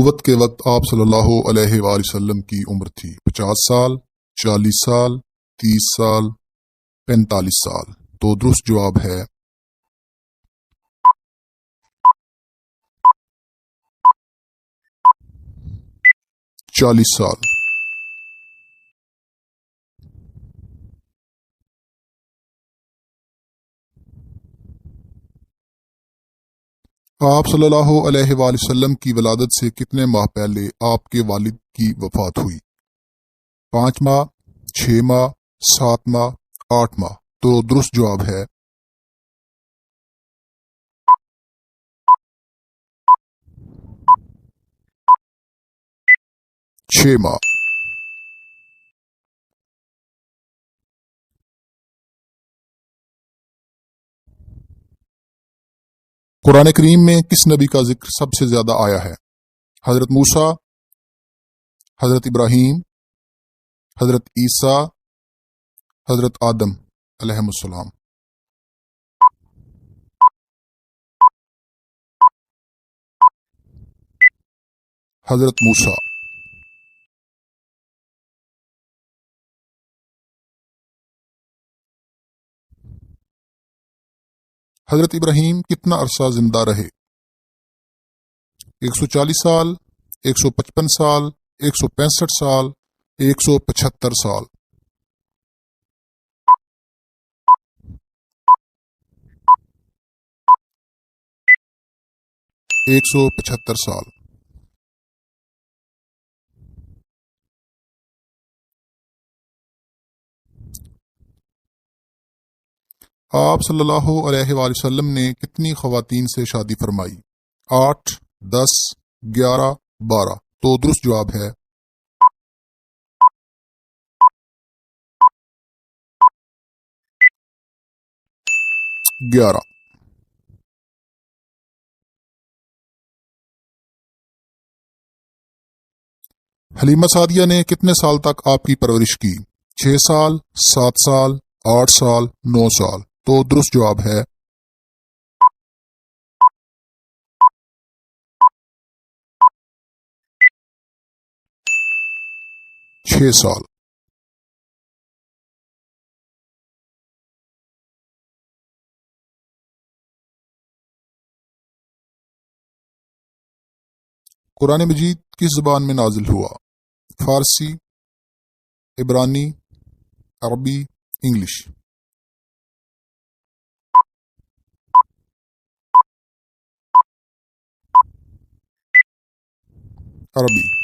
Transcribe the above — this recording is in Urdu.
نبوت کے وقت آپ صلی اللہ علیہ وآلہ وسلم کی عمر تھی 50 سال، 40 سال، 30 سال، 45 سال۔ تو درست جواب ہے 40 سال۔ آپ صلی اللہ علیہ وآلہ وسلم کی ولادت سے کتنے ماہ پہلے آپ کے والد کی وفات ہوئی؟ 5 ماہ، 6 ماہ، 7 ماہ، 8 ماہ۔ تو درست جواب ہے 6 ماہ۔ قرآن کریم میں کس نبی کا ذکر سب سے زیادہ آیا ہے؟ حضرت موسیٰ، حضرت ابراہیم، حضرت عیسیٰ، حضرت آدم علیہ السلام۔ حضرت موسیٰ۔ حضرت ابراہیم کتنا عرصہ زندہ رہے؟ 140 سال، 155 سال، 165 سال، 175 سال۔ 175 سال۔ آپ صلی اللہ علیہ وآلہ وسلم نے کتنی خواتین سے شادی فرمائی؟ 8، 10، 11، 12۔ تو درست جواب ہے 11۔ حلیمہ سعدیہ نے کتنے سال تک آپ کی پرورش کی؟ 6 سال، 7 سال، 8 سال، 9 سال۔ تو درست جواب ہے 6 سال۔ قرآن مجید کس زبان میں نازل ہوا؟ فارسی، عبرانی، عربی، انگلش؟ عربی۔